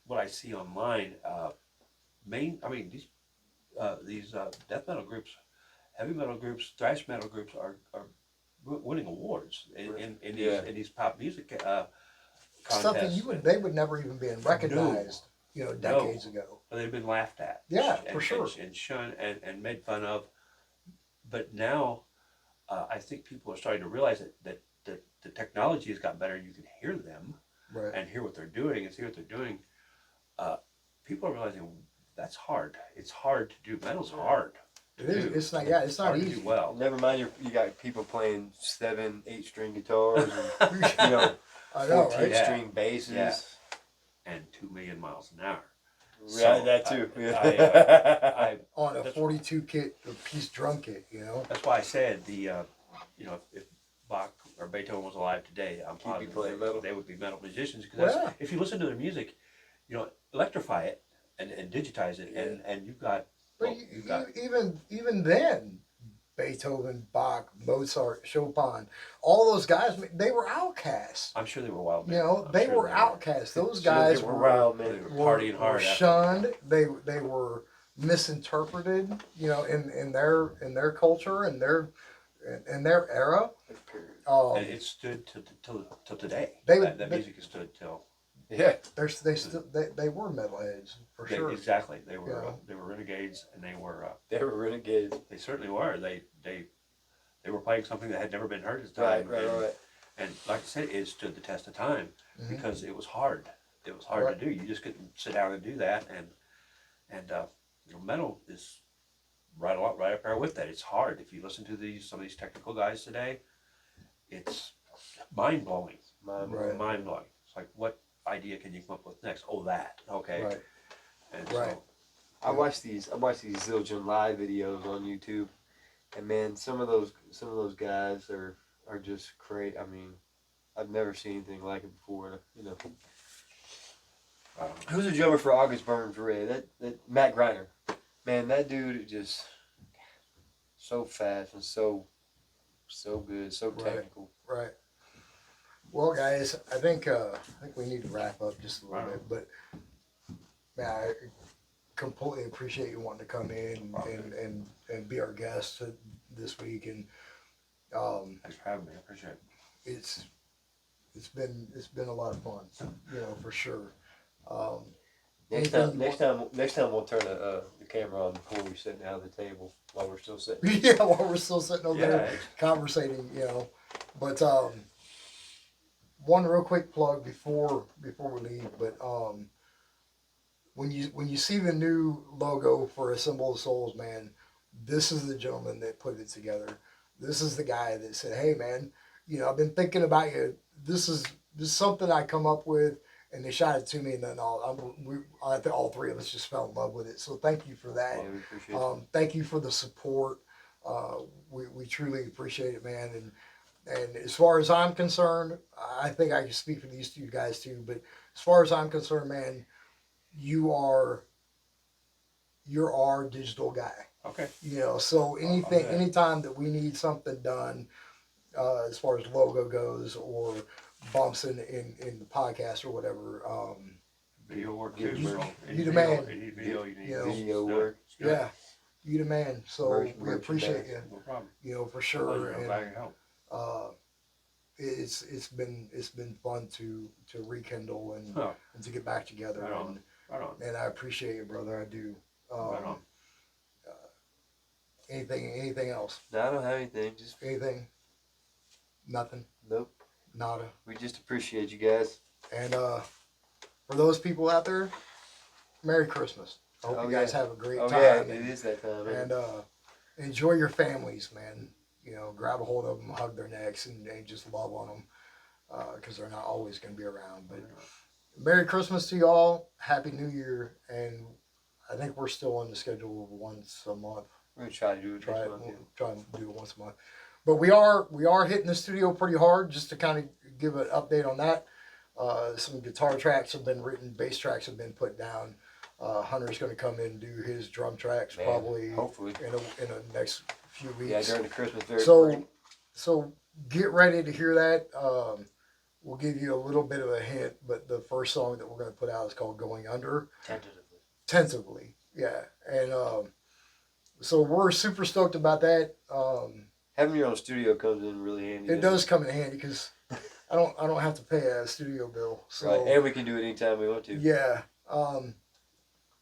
what I see online, these death metal groups, heavy metal groups, thrash metal groups are winning awards in these pop music contests. Stuff that they would never even been recognized, decades ago. They've been laughed at. Yeah, for sure. And shunned and made fun of. But now, I think people are starting to realize that the technology has gotten better. You can hear them, right, and hear what they're doing and see what they're doing. People are realizing that's hard. It's hard to do. Metal's hard. It is. It's not. Yeah, it's not easy. To do well. Never mind, you got people playing 7, 8 string guitars, and I know, 14 right? string basses, and 2 million miles an hour. Yeah, that too. On a 42 piece drum kit, That's why I said if Bach or Beethoven was alive today, I'm positive they would be metal musicians, because if you listen to their music, electrify it and digitize it, and you've got. But even then, Beethoven, Bach, Mozart, Chopin, all those guys, they were outcasts. I'm sure they were wild men. They were outcasts. Those sure guys were wild men. They were partying hard. Were shunned. They were misinterpreted. In their culture and their era. And it stood till today. That music has stood till. Yeah, they were metalheads for sure. Exactly, they were renegades, and they were renegades. They certainly were. They were playing something that had never been heard at the time. Right. And like I said, it stood the test of time, because it was hard. It was hard to do. You just couldn't sit down and do that. And metal is right up there with that. It's hard. If you listen to some of these technical guys today, it's mind blowing. Mind blowing. It's like, what idea can you come up with next? Oh, that. Okay. Right. And right. I watch these Zildjian live videos on YouTube, and man, some of those guys are just great. I mean, I've never seen anything like it before. You know, who's the drummer for August Burns Red? That Matt Greiner. Man, that dude is just so fast and so good, so technical. Right. Well, guys, I think we need to wrap up just a little bit, but man, I completely appreciate you wanting to come in and be our guest this week, and Thanks for having me. I appreciate it. it's been a lot of fun, you know, for sure. Next time we'll turn the camera on before we're sitting down at the table while we're still sitting. Yeah, while we're still sitting over there conversating, you know. But one real quick plug before we leave, but when you see the new logo for Assemble the Souls, man, this is the gentleman that put it together. This is the guy that said, "Hey, man, you know, I've been thinking about you. This is something I come up with." And they shot it to me, and then I think all three of us just fell in love with it. So thank you for that. Yeah, we appreciate it. Thank you for the support. We truly appreciate it, man. And as far as I'm concerned, I think I can speak for these two guys too. But as far as I'm concerned, man, you're our digital guy. Okay. You know, so anytime that we need something done, as far as logo goes or bumps in the podcast or whatever. Video work You too. you the man. Any video you need. You know, Video work. Yeah, you the man. So we appreciate you. No problem. You know, for sure. I'm glad I can help. It's been fun to rekindle and to get back together. Right on. Right on. And I appreciate you, brother. I do. Right on. Anything else? No, I don't have anything. Just Anything? Nothing. nope. Nada. We just appreciate you guys. And for those people out there, Merry Christmas. I hope you guys have a great time. Yeah, it is that time. And enjoy your families, man. You know, grab a hold of them, hug their necks, and just love on them because they're not always going to be around. But Merry Christmas to y'all. Happy New Year. And I think we're still on the schedule of once a month. We're gonna try to do it Try next month. Yeah. and do it once a month. But we are hitting the studio pretty hard. Just to kind of give an update on that. Some guitar tracks have been written, bass tracks have been put down. Hunter's going to come in and do his drum tracks probably hopefully in the next few weeks. Yeah, during the Christmas break. So get ready to hear that. We'll give you a little bit of a hint, but the first song that we're going to put out is called "Going Under." Tentatively, yeah. And so we're super stoked about that. Having your own studio comes in really handy. It does come in handy because I don't have to pay a studio bill. So Right, and we can do it anytime we want to. yeah.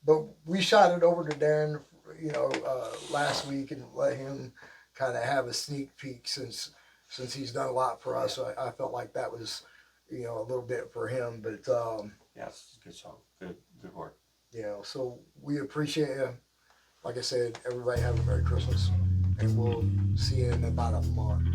But we shot it over to Darren, you know, last week and let him kind of have a sneak peek since he's done a lot for us. So I felt like that was, you know, a little bit for him. But Yeah, it's a good song. Good work. you know, so we appreciate you. Like I said, everybody have a Merry Christmas, and we'll see you in about a month.